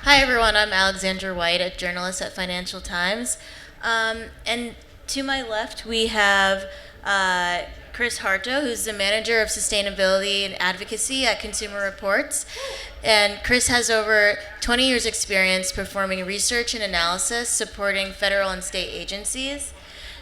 Hi everyone, I'm Alexandra White, a journalist at Financial Times. And to my left we have Chris Harto, who's the Manager of Sustainability and Advocacy at Consumer Reports. And Chris has over 20 years experience performing research and analysis supporting federal and state agencies.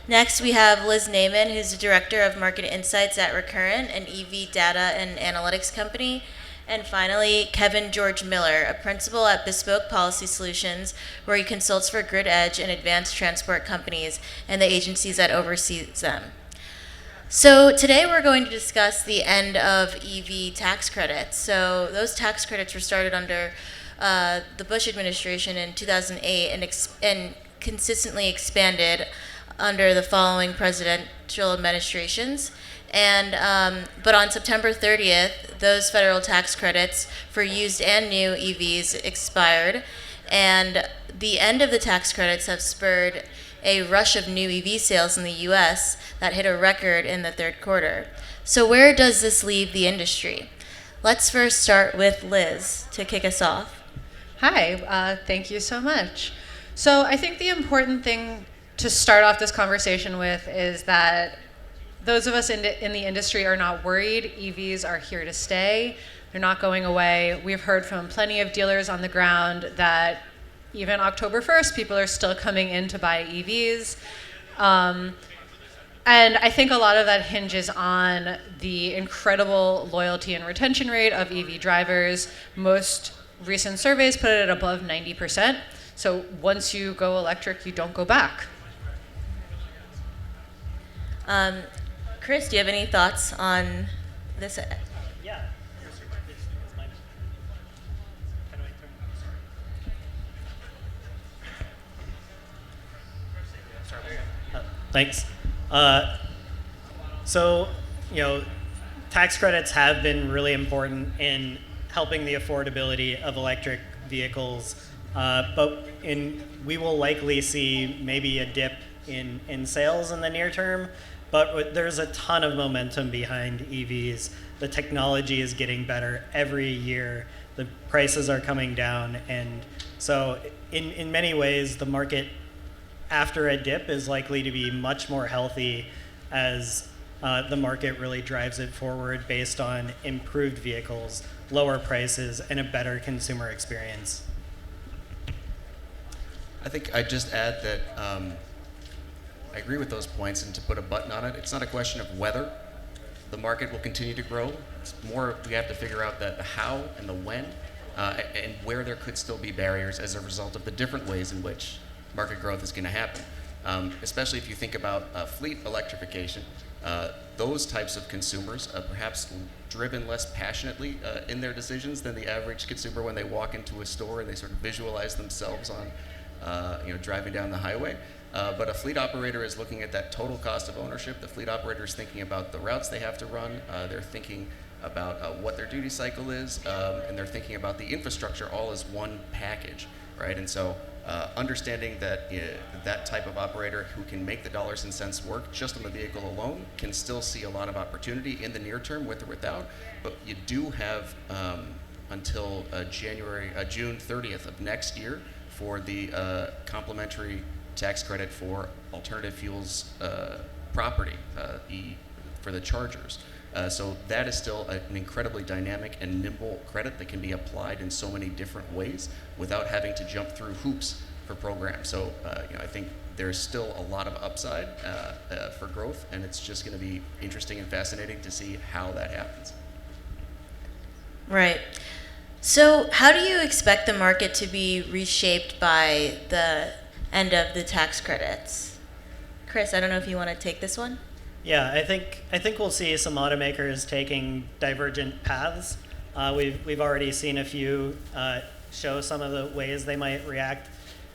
Next, we have Liz Najman, who's the Director of Market Insights at Recurrent, an EV data and analytics company. And finally, Kevin George Miller, a principal at Bespoke Policy Solutions, where he consults for Grid Edge and advanced transport companies and the agencies that oversee them. So today we're going to discuss the end of EV tax credits. So those tax credits were started under the Bush administration in 2008 and consistently expanded under the following presidential administrations. But on September 30th, those federal tax credits for used and new EVs expired, and the end of the tax credits have spurred a rush of new EV sales in the U.S. that hit a record in the third quarter. So where does this leave the industry? Let's first start with Liz to kick us off. Hi, thank you so much. So I think the important thing to start off this conversation with is that those of us in the industry are not worried. EVs are here to stay. They're not going away. We've heard from plenty of dealers on the ground that even October 1st, people are still coming in to buy EVs. And I think a lot of that hinges on the incredible loyalty and retention rate of EV drivers. Most recent surveys put it at above 90%. So once you go electric, you don't go back. Chris, do you have any thoughts on this? Yeah. Thanks. So, tax credits have been really important in helping the affordability of electric vehicles, but we will likely see maybe a dip in sales in the near term. But there's a ton of momentum behind EVs. The technology is getting better every year. The prices are coming down. And so in many ways, the market after a dip is likely to be much more healthy as the market really drives it forward based on improved vehicles, lower prices, and a better consumer experience. I think I'd just add that I agree with those points, and to put a button on it, it's not a question of whether the market will continue to grow. It's more we have to figure out the how and the when, and where there could still be barriers as a result of the different ways in which market growth is going to happen. Especially if you think about fleet electrification, those types of consumers perhaps driven less passionately in their decisions than the average consumer when they walk into a store and they sort of visualize themselves on driving down the highway. But a fleet operator is looking at that total cost of ownership. The fleet operator is thinking about the routes they have to run. They're thinking about what their duty cycle is, and they're thinking about the infrastructure all as one package, right? And so understanding that that type of operator who can make the dollars and cents work just on the vehicle alone can still see a lot of opportunity in the near term with or without. But you do have until June 30th of next year for the complementary tax credit for alternative fuels property for the chargers. So that is still an incredibly dynamic and nimble credit that can be applied in so many different ways without having to jump through hoops for programs. So I think there's still a lot of upside for growth, and it's just going to be interesting and fascinating to see how that happens. Right. So how do you expect the market to be reshaped by the end of the tax credits? Chris, I don't know if you want to take this one. Yeah, I think we'll see some automakers taking divergent paths. We've already seen a few show some of the ways they might react.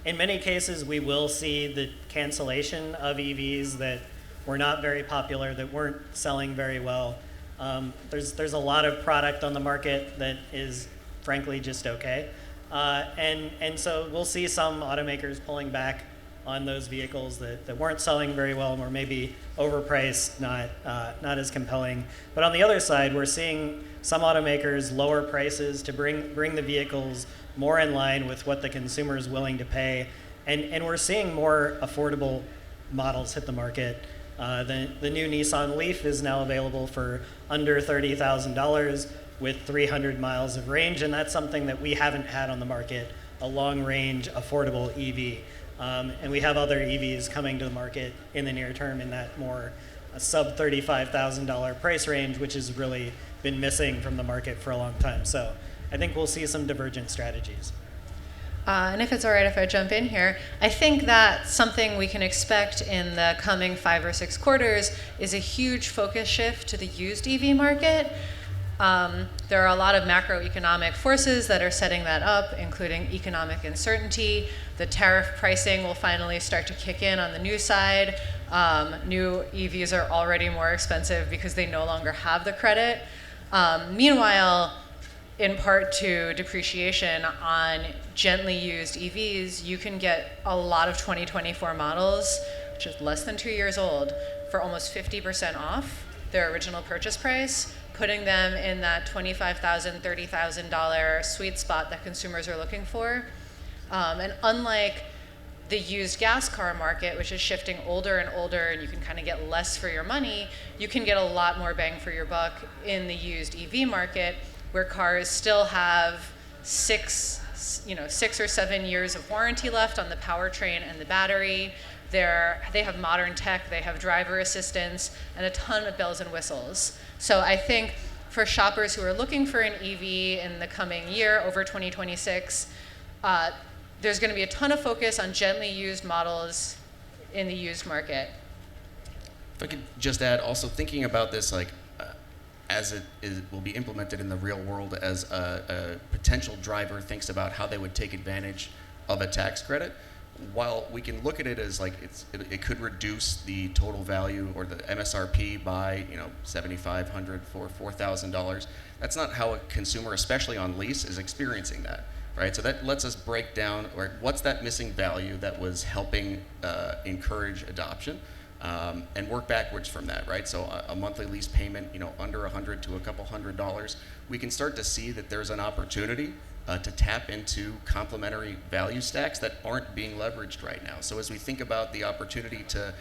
In many cases, we will see the cancellation of EVs that were not very popular, that weren't selling very well. There's a lot of product on the market that is frankly just okay. And so we'll see some automakers pulling back on those vehicles that weren't selling very well and were maybe overpriced, not as compelling. But on the other side, we're seeing some automakers lower prices to bring the vehicles more in line with what the consumer is willing to pay. And we're seeing more affordable models hit the market. The new Nissan Leaf is now available for under $30,000 with 300 miles of range, and that's something that we haven't had on the market, a long-range, affordable EV. And we have other EVs coming to the market in the near term in that more sub $35,000 price range, which has really been missing from the market for a long time. So I think we'll see some divergent strategies. And if it's all right if I jump in here, I think that something we can expect in the coming 5 or 6 quarters is a huge focus shift to the used EV market. There are a lot of macroeconomic forces that are setting that up, including economic uncertainty. The tariff pricing will finally start to kick in on the new side. New EVs are already more expensive because they no longer have the credit. Meanwhile, in part to depreciation on gently used EVs, you can get a lot of 2024 models, which is less than 2 years old, for almost 50% off their original purchase price, putting them in that $25,000, $30,000 sweet spot that consumers are looking for. And unlike the used gas car market, which is shifting older and older, and you can kind of get less for your money, you can get a lot more bang for your buck in the used EV market, where cars still have 6 or 7 years of warranty left on the powertrain and the battery. They have modern tech, they have driver assistance, and a ton of bells and whistles. So I think for shoppers who are looking for an EV in the coming year, over 2026, there's going to be a ton of focus on gently used models in the used market. If I could just add, also thinking about this, as will be implemented in the real world, as a potential driver thinks about how they would take advantage of a tax credit. While we can look at it as it could reduce the total value or the MSRP by $7,500 for $4,000. That's not how a consumer, especially on lease, is experiencing that, right? So that lets us break down what's that missing value that was helping encourage adoption. And work backwards from that, right? So a monthly lease payment, under $100 to a couple $100, we can start to see that there's an opportunity to tap into complementary value stacks that aren't being leveraged right now. So as we think about the opportunity to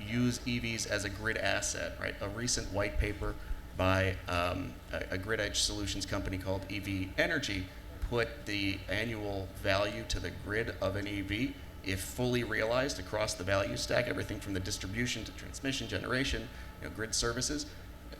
use EVs as a grid asset, right? A recent white paper by a grid edge solutions company called EV Energy put the annual value to the grid of an EV, if fully realized across the value stack, everything from the distribution to transmission, generation, grid services,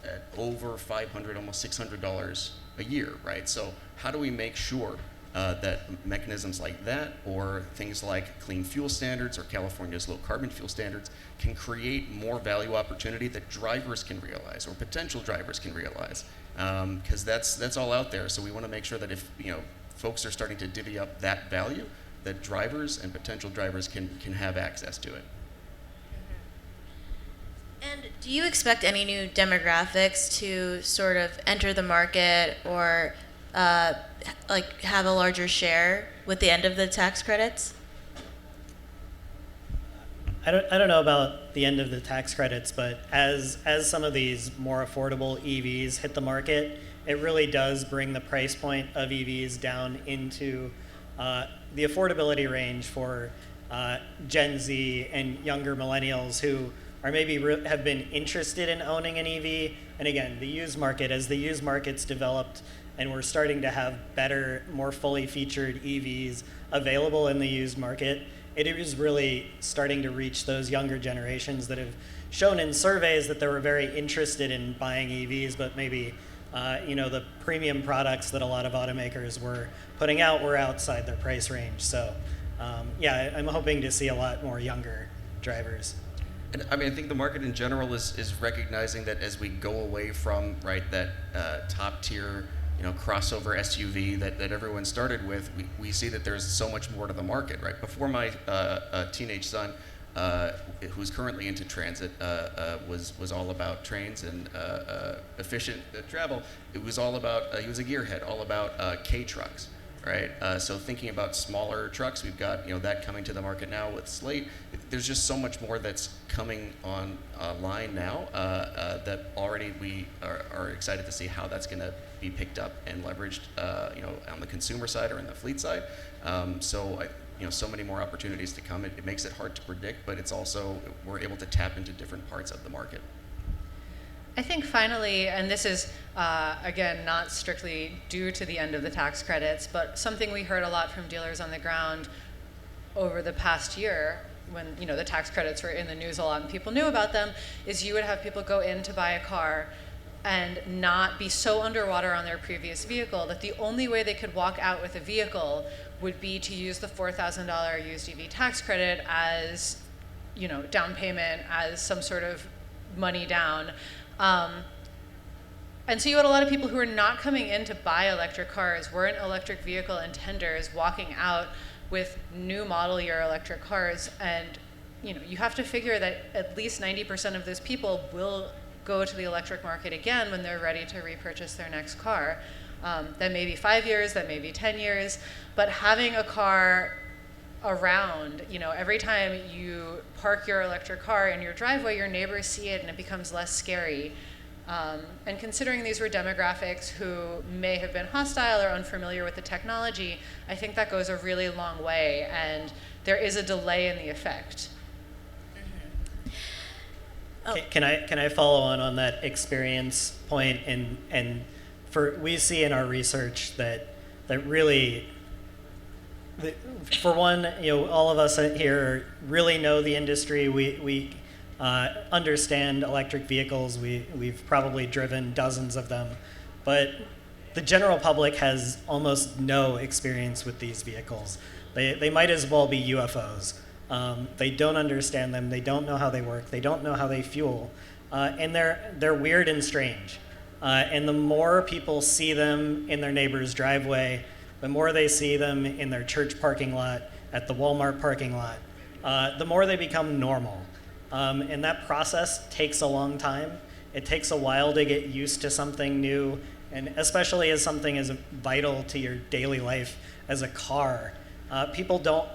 at over $500, almost $600 a year, right? So how do we make sure that mechanisms like that, or things like clean fuel standards or California's low carbon fuel standards, can create more value opportunity that drivers can realize or potential drivers can realize? Because that's all out there. So we want to make sure that if folks are starting to divvy up that value, that drivers and potential drivers can have access to it. And do you expect any new demographics to sort of enter the market or have a larger share with the end of the tax credits? I don't know about the end of the tax credits, but as some of these more affordable EVs hit the market, it really does bring the price point of EVs down into the affordability range for Gen Z and younger millennials who are maybe have been interested in owning an EV. And again, the used market, as the used market's developed and we're starting to have better, more fully featured EVs available in the used market, it is really starting to reach those younger generations that have shown in surveys that they were very interested in buying EVs, but maybe the premium products that a lot of automakers were putting out were outside their price range. So I'm hoping to see a lot more younger drivers. And I think the market in general is recognizing that as we go away from that top tier crossover SUV that everyone started with, we see that there's so much more to the market, right? Before my teenage son, who's currently into transit, was all about trains and efficient travel. It was all about, he was a gearhead, all about K trucks, right? So thinking about smaller trucks, we've got that coming to the market now with Slate. There's just so much more that's coming online now that already we are excited to see how that's going to be picked up and leveraged, on the consumer side or in the fleet side. So many more opportunities to come. It makes it hard to predict, but it's also we're able to tap into different parts of the market. I think finally, and this is, again, not strictly due to the end of the tax credits, but something we heard a lot from dealers on the ground over the past year when the tax credits were in the news a lot and people knew about them, is you would have people go in to buy a car and not be so underwater on their previous vehicle that the only way they could walk out with a vehicle would be to use the $4,000 used EV tax credit as down payment, as some sort of money down. And so you had a lot of people who were not coming in to buy electric cars, weren't electric vehicle intenders, walking out with new model year electric cars. And you have to figure that at least 90% of those people will go to the electric market again when they're ready to repurchase their next car. That may be 5 years, that may be 10 years, but having a car around, every time you park your electric car in your driveway, your neighbors see it and it becomes less scary. And considering these were demographics who may have been hostile or unfamiliar with the technology, I think that goes a really long way, and there is a delay in the effect. Can I follow on that experience point? And we see in our research that really, for one, all of us here really know the industry. We understand electric vehicles. We've probably driven dozens of them, but the general public has almost no experience with these vehicles. They might as well be UFOs. They don't understand them. They don't know how they work. They don't know how they fuel, and they're weird and strange. And the more people see them in their neighbor's driveway, the more they see them in their church parking lot, at the Walmart parking lot, the more they become normal. And that process takes a long time. It takes a while to get used to something new, and especially as something as vital to your daily life as a car. People don't,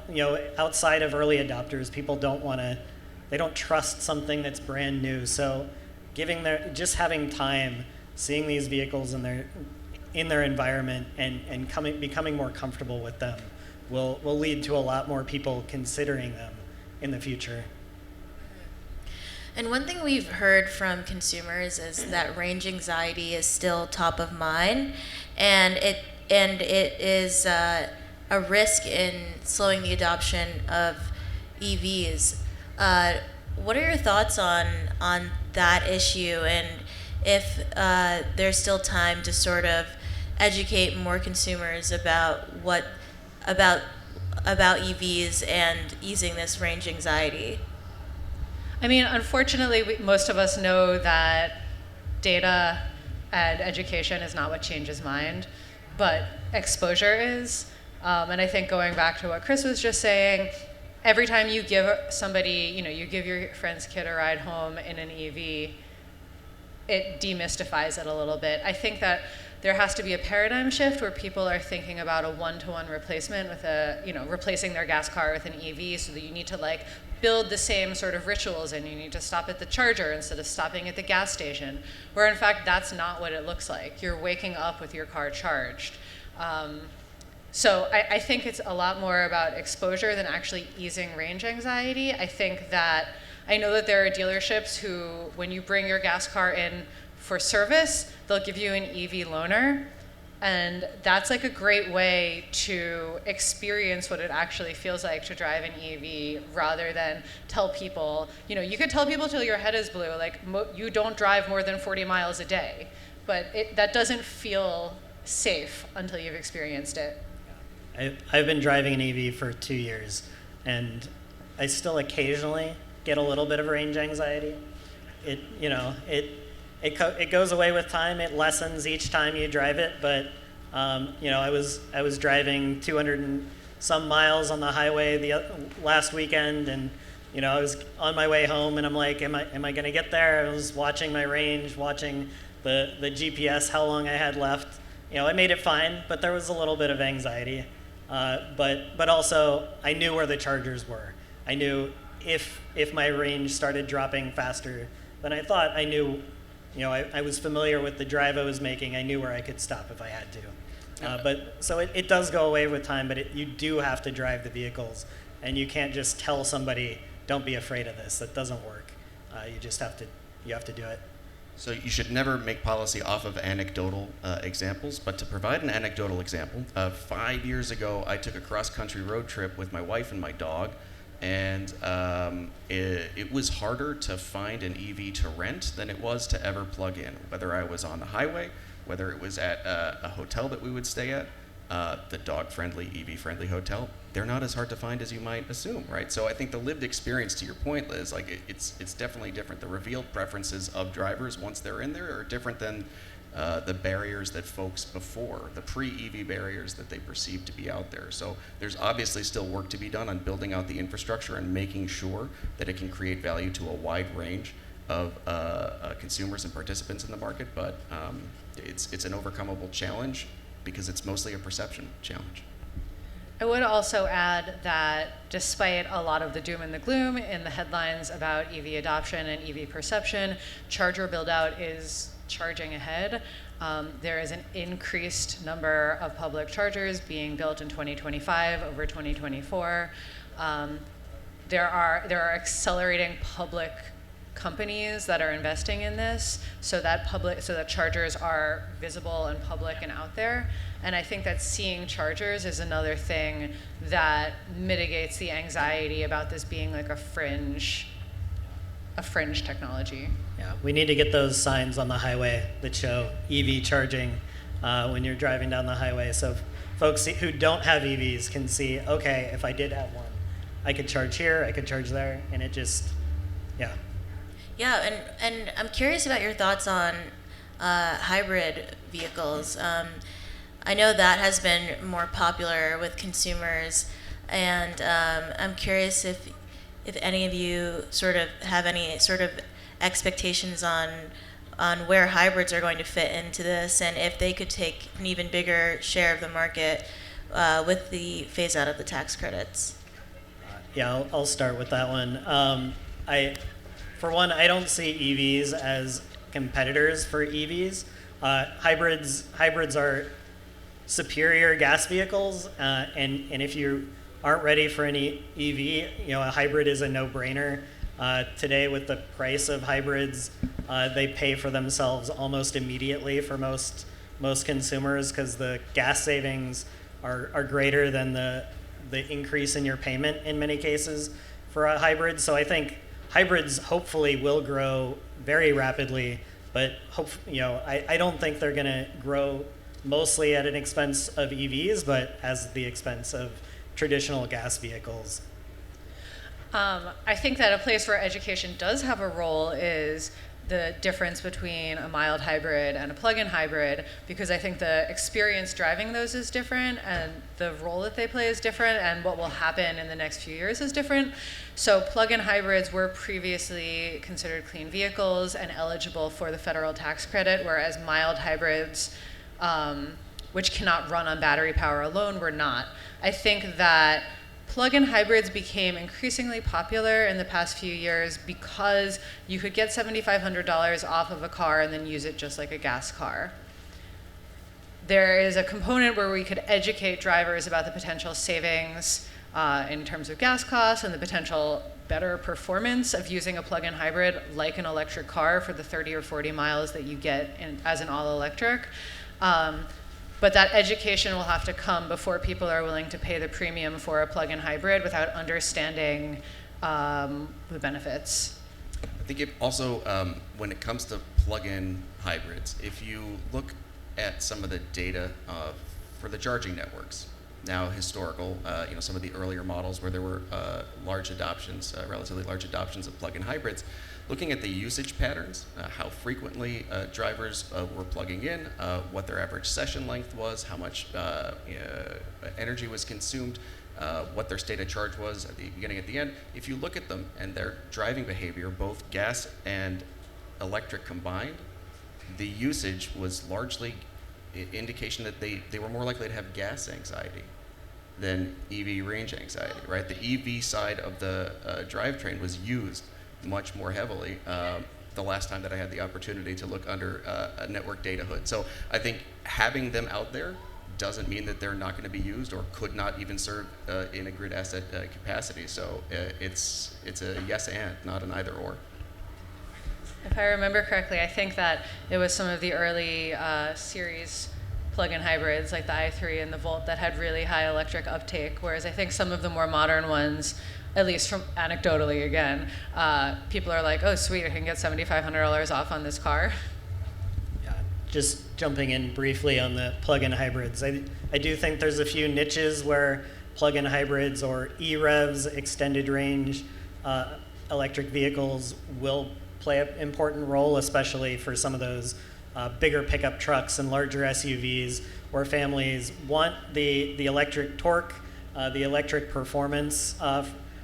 outside of early adopters, people they don't trust something that's brand new. So just having time, seeing these vehicles in their environment and becoming more comfortable with them will lead to a lot more people considering them in the future. And one thing we've heard from consumers is that range anxiety is still top of mind, and it is a risk in slowing the adoption of EVs. What are your thoughts on that issue, and if there's still time to sort of educate more consumers about EVs and easing this range anxiety? I mean, unfortunately, most of us know that data and education is not what changes mind, but exposure is. And I think going back to what Chris was just saying, every time you give somebody, you give your friend's kid a ride home in an EV, it demystifies it a little bit. I think that there has to be a paradigm shift where people are thinking about a one-to-one replacement with replacing their gas car with an EV, so that you need to build the same sort of rituals, and you need to stop at the charger instead of stopping at the gas station, where in fact that's not what it looks like. You're waking up with your car charged. So I think it's a lot more about exposure than actually easing range anxiety. I know that there are dealerships who, when you bring your gas car in for service, they'll give you an EV loaner. And that's a great way to experience what it actually feels like to drive an EV, rather than tell people, you could tell people till your head is blue, you don't drive more than 40 miles a day, but that doesn't feel safe until you've experienced it. I've been driving an EV for 2 years, and I still occasionally get a little bit of range anxiety. It goes away with time. It lessens each time you drive it, but I was driving 200 and some miles on the highway last weekend, and I was on my way home, and I'm like, am I going to get there? I was watching my range, watching the GPS, how long I had left, it made it fine, but there was a little bit of anxiety. But also, I knew where the chargers were. I knew if my range started dropping faster than I thought, I knew, I was familiar with the drive I was making. I knew where I could stop if I had to. But so it does go away with time, but you do have to drive the vehicles, and you can't just tell somebody, don't be afraid of this. That doesn't work. You just have to do it. So you should never make policy off of anecdotal examples, but to provide an anecdotal example, 5 years ago, I took a cross-country road trip with my wife and my dog, and it was harder to find an EV to rent than it was to ever plug in, whether I was on the highway, whether it was at a hotel that we would stay at, the dog-friendly, EV-friendly hotel. They're not as hard to find as you might assume, right? So I think the lived experience, to your point, Liz, like it's definitely different. The revealed preferences of drivers once they're in there are different than the barriers that folks before, the pre-EV barriers that they perceive to be out there. So there's obviously still work to be done on building out the infrastructure and making sure that it can create value to a wide range of consumers and participants in the market, but it's an overcomable challenge because it's mostly a perception challenge. I would also add that despite a lot of the doom and the gloom in the headlines about EV adoption and EV perception, charger build-out is charging ahead. There is an increased number of public chargers being built in 2025 over 2024. There are accelerating public companies that are investing in this so that chargers are visible and public and out there. And I think that seeing chargers is another thing that mitigates the anxiety about this being like a fringe technology. Yeah, we need to get those signs on the highway that show EV charging when you're driving down the highway, so folks who don't have EVs can see, okay, if I did have one, I could charge here, I could charge there, and it just, yeah. Yeah, and I'm curious about your thoughts on hybrid vehicles. I know that has been more popular with consumers, and I'm curious if any of you sort of have any sort of expectations on where hybrids are going to fit into this, and if they could take an even bigger share of the market with the phase out of the tax credits. Yeah, I'll start with that one. For one, I don't see EVs as competitors for EVs. Hybrids are superior gas vehicles, and if you aren't ready for any EV, a hybrid is a no-brainer. Today, with the price of hybrids, they pay for themselves almost immediately for most consumers because the gas savings are greater than the increase in your payment in many cases for a hybrid. So I think hybrids hopefully will grow very rapidly, but I don't think they're going to grow mostly at an expense of EVs, but as the expense of traditional gas vehicles. I think that a place where education does have a role is the difference between a mild hybrid and a plug-in hybrid, because I think the experience driving those is different and the role that they play is different and what will happen in the next few years is different. So plug-in hybrids were previously considered clean vehicles and eligible for the federal tax credit, whereas mild hybrids, which cannot run on battery power alone, were not. I think that plug-in hybrids became increasingly popular in the past few years because you could get $7,500 off of a car and then use it just like a gas car. There is a component where we could educate drivers about the potential savings in terms of gas costs and the potential better performance of using a plug-in hybrid like an electric car for the 30 or 40 miles that you get as an all-electric. But that education will have to come before people are willing to pay the premium for a plug-in hybrid without understanding the benefits. I think it also, when it comes to plug-in hybrids, if you look at some of the data for the charging networks, now historical, some of the earlier models where there were large adoptions, relatively large adoptions of plug-in hybrids, looking at the usage patterns, how frequently drivers were plugging in, what their average session length was, how much energy was consumed, what their state of charge was at the beginning, at the end. If you look at them and their driving behavior, both gas and electric combined, the usage was largely indication that they were more likely to have gas anxiety than EV range anxiety, right? The EV side of the drivetrain was used much more heavily the last time that I had the opportunity to look under a network data hood. So I think having them out there doesn't mean that they're not going to be used or could not even serve in a grid asset capacity. So it's a yes and, not an either or. If I remember correctly, I think that it was some of the early series plug-in hybrids like the i3 and the Volt that had really high electric uptake, whereas I think some of the more modern ones, at least from anecdotally again, people are like, oh sweet, I can get $7,500 off on this car. Yeah, just jumping in briefly on the plug-in hybrids. I do think there's a few niches where plug-in hybrids or e-revs, extended range electric vehicles will play an important role, especially for some of those bigger pickup trucks and larger SUVs where families want the electric torque, the electric performance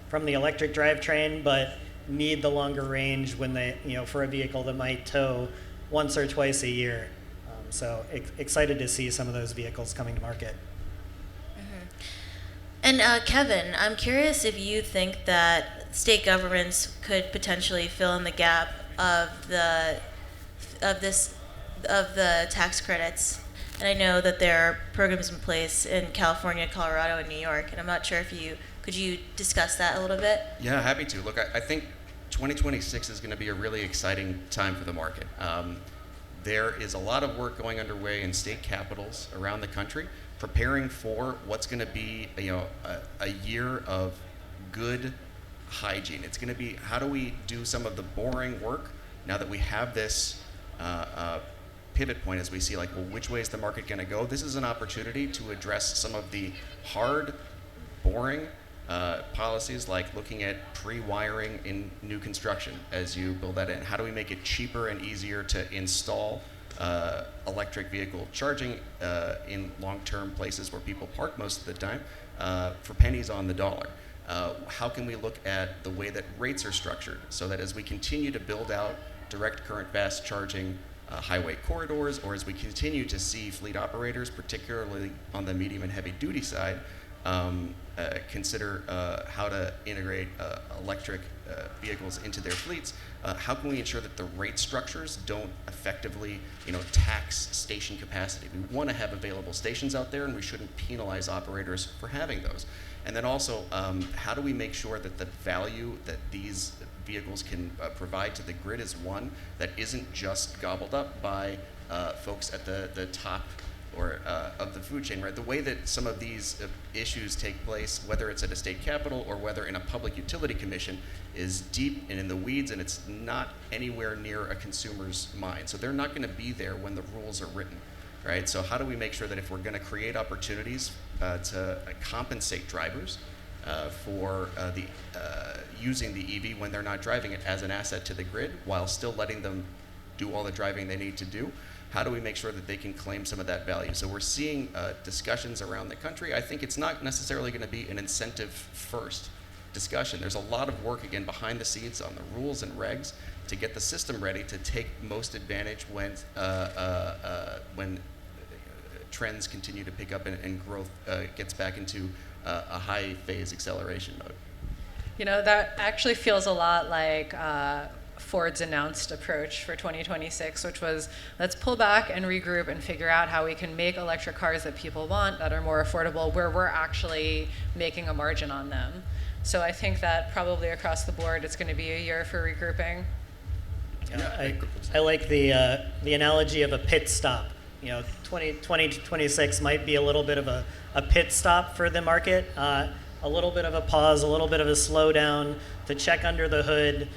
from the electric drivetrain, but need the longer range when they, for a vehicle that might tow once or twice a year. So excited to see some of those vehicles coming to market. And Kevin, I'm curious if you think that state governments could potentially fill in the gap of the tax credits. And I know that there are programs in place in California, Colorado, and New York. And I'm not sure if could you discuss that a little bit? Yeah, happy to. Look, I think 2026 is going to be a really exciting time for the market. There is a lot of work going underway in state capitals around the country, preparing for what's going to be a year of good hygiene. It's going to be, how do we do some of the boring work now that we have this pivot point, as we see, like, well, which way is the market going to go? This is an opportunity to address some of the hard, boring policies, like looking at pre-wiring in new construction as you build that in. How do we make it cheaper and easier to install electric vehicle charging in long-term places where people park most of the time for pennies on the dollar? How can we look at the way that rates are structured so that as we continue to build out direct current fast charging highway corridors, or as we continue to see fleet operators, particularly on the medium and heavy duty side, consider how to integrate electric vehicles into their fleets, how can we ensure that the rate structures don't effectively tax station capacity? We want to have available stations out there, and we shouldn't penalize operators for having those. And then also, how do we make sure that the value that these vehicles can provide to the grid is one that isn't just gobbled up by folks at the top or of the food chain, right? The way that some of these issues take place, whether it's at a state capitol or whether in a public utility commission, is deep and in the weeds, and it's not anywhere near a consumer's mind. So they're not going to be there when the rules are written, right? So how do we make sure that if we're going to create opportunities to compensate drivers for using the EV when they're not driving it as an asset to the grid, while still letting them do all the driving they need to do? How do we make sure that they can claim some of that value? So we're seeing discussions around the country. I think it's not necessarily going to be an incentive first discussion. There's a lot of work, again, behind the scenes on the rules and regs to get the system ready to take most advantage when trends continue to pick up and growth gets back into a high phase acceleration mode. That actually feels a lot like Ford's announced approach for 2026, which was, let's pull back and regroup and figure out how we can make electric cars that people want, that are more affordable, where we're actually making a margin on them. So I think that probably across the board, it's going to be a year for regrouping. Yeah, I like the analogy of a pit stop. 2020 to 26 might be a little bit of a pit stop for the market, a little bit of a pause, a little bit of a slowdown to check under the hood,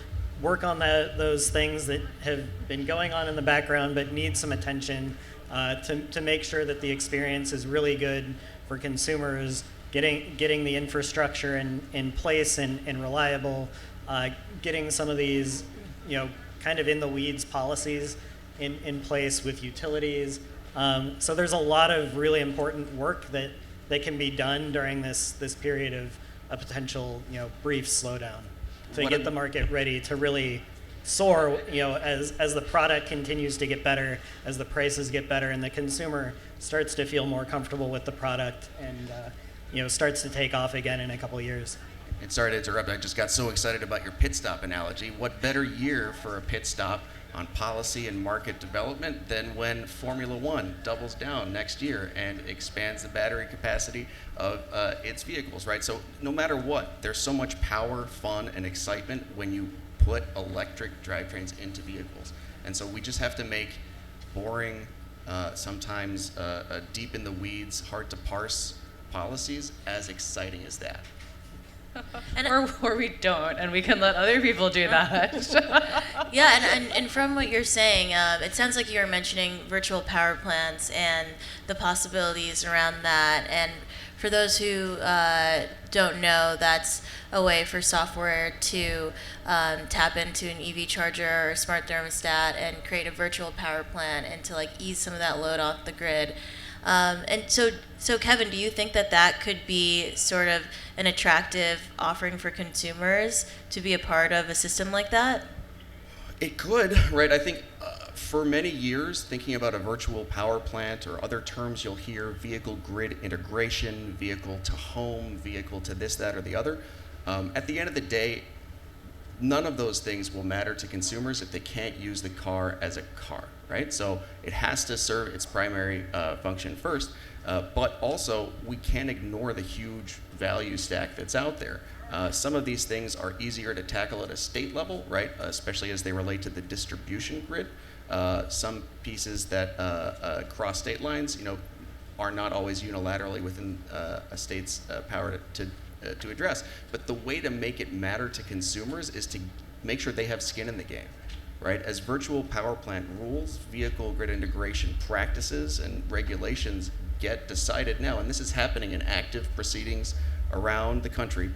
work on those things that have been going on in the background but need some attention to make sure that the experience is really good for consumers, getting the infrastructure in place and reliable, getting some of these kind of in the weeds policies in place with utilities. So there's a lot of really important work that can be done during this period of a potential brief slowdown to get the market ready to really soar, as the product continues to get better, as the prices get better, and the consumer starts to feel more comfortable with the product, and starts to take off again in a couple years. And sorry to interrupt, I just got so excited about your pit stop analogy. What better year for a pit stop on policy and market development than when Formula One doubles down next year and expands the battery capacity of its vehicles, right? So no matter what, there's so much power, fun, and excitement when you put electric drivetrains into vehicles. And so we just have to make boring, sometimes deep in the weeds, hard to parse policies as exciting as that. Or we don't, and we can let other people do that. Yeah, and from what you're saying, it sounds like you're mentioning virtual power plants and the possibilities around that. And for those who don't know, that's a way for software to tap into an EV charger or smart thermostat and create a virtual power plant and to like ease some of that load off the grid. And so Kevin, do you think that could be sort of an attractive offering for consumers to be a part of a system like that? It could, right? I think for many years, thinking about a virtual power plant or other terms you'll hear, vehicle grid integration, vehicle to home, vehicle to this, that, or the other. At the end of the day, none of those things will matter to consumers if they can't use the car as a car, right? So it has to serve its primary function first, but also we can't ignore the huge value stack that's out there. Some of these things are easier to tackle at a state level, right? Especially as they relate to the distribution grid. Some pieces that cross state lines, are not always unilaterally within a state's power to address. But the way to make it matter to consumers is to make sure they have skin in the game, right? As virtual power plant rules, vehicle grid integration practices, and regulations get decided now, and this is happening in active proceedings around the country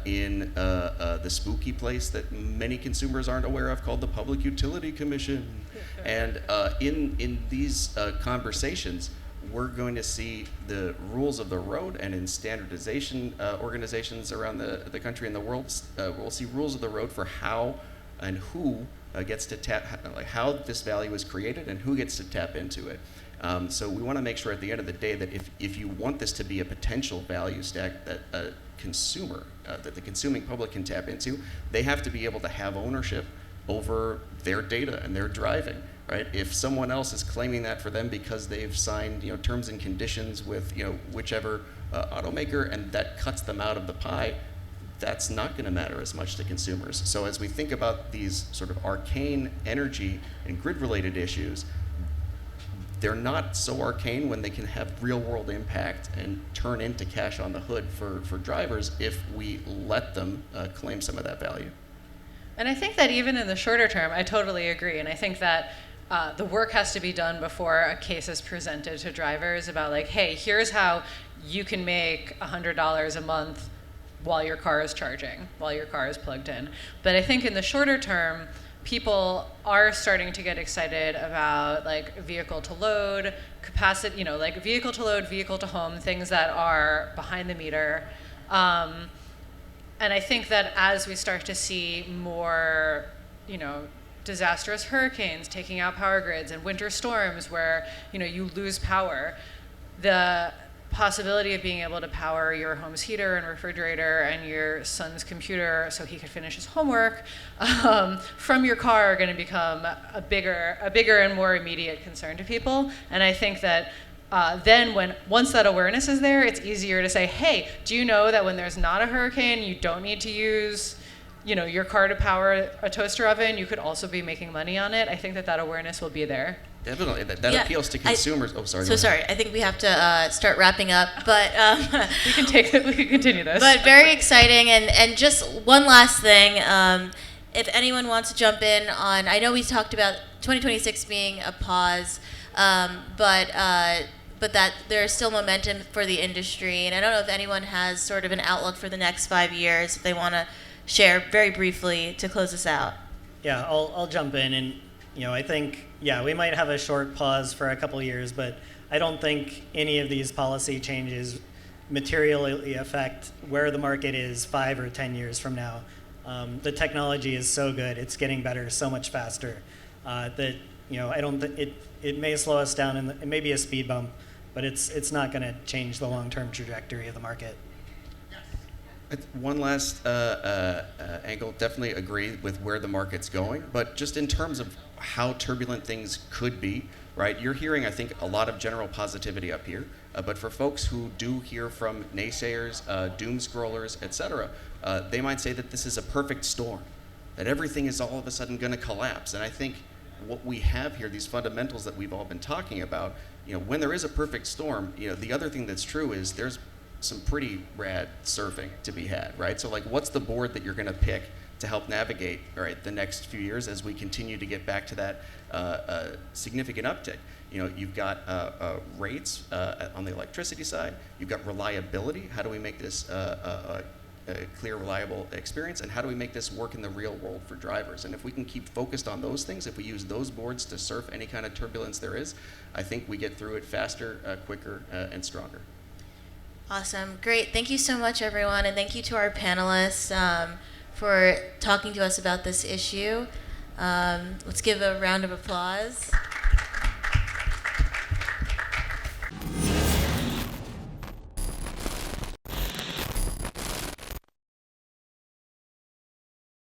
in the spooky place that many consumers aren't aware of called the Public Utility Commission. And in these conversations, we're going to see the rules of the road, and in standardization organizations around the country and the world, we'll see rules of the road for how and who gets to tap, like how this value is created and who gets to tap into it. So we want to make sure at the end of the day that if you want this to be a potential value stack that a consumer, that the consuming public can tap into, they have to be able to have ownership over their data and their driving, right? If someone else is claiming that for them because they've signed, terms and conditions with, whichever automaker, and that cuts them out of the pie, that's not going to matter as much to consumers. So as we think about these sort of arcane energy and grid-related issues, they're not so arcane when they can have real-world impact and turn into cash on the hood for drivers if we let them claim some of that value. And I think that even in the shorter term, I totally agree. And I think that the work has to be done before a case is presented to drivers about like, hey, here's how you can make $100 a month while your car is charging, while your car is plugged in. But I think in the shorter term, people are starting to get excited about like vehicle to load, capacity, like vehicle to load, vehicle to home, things that are behind the meter. And I think that as we start to see more, disastrous hurricanes taking out power grids and winter storms where, you lose power, the possibility of being able to power your home's heater and refrigerator and your son's computer so he could finish his homework from your car are going to become a bigger and more immediate concern to people. And I think that then once that awareness is there, it's easier to say, hey, do you know that when there's not a hurricane, you don't need to use your car to power a toaster oven? You could also be making money on it. I think that awareness will be there. Definitely, that appeals to consumers. Sorry, I think we have to start wrapping up, but we can continue this. But very exciting, and just one last thing. If anyone wants to jump in on, I know we talked about 2026 being a pause, but that there's still momentum for the industry, and I don't know if anyone has sort of an outlook for the next 5 years. If they want to share very briefly to close us out. Yeah, I'll jump in, and I think we might have a short pause for a couple years, but I don't think any of these policy changes materially affect where the market is 5 or 10 years from now. The technology is so good; it's getting better so much faster. That I don't. It may slow us down, and it may be a speed bump, but it's not going to change the long-term trajectory of the market. One last angle, definitely agree with where the market's going, but just in terms of how turbulent things could be, right? You're hearing, I think, a lot of general positivity up here, but for folks who do hear from naysayers, doom scrollers, etc., they might say that this is a perfect storm, that everything is all of a sudden going to collapse. And I think what we have here, these fundamentals that we've all been talking about, when there is a perfect storm, the other thing that's true is there's some pretty rad surfing to be had, right? So like, what's the board that you're going to pick to help navigate, right, the next few years as we continue to get back to that significant uptick? You've got rates on the electricity side. You've got reliability. How do we make this a clear, reliable experience? And how do we make this work in the real world for drivers? And if we can keep focused on those things, if we use those boards to surf any kind of turbulence there is, I think we get through it faster, quicker, and stronger. Awesome. Great. Thank you so much, everyone. And thank you to our panelists for talking to us about this issue. Let's give a round of applause.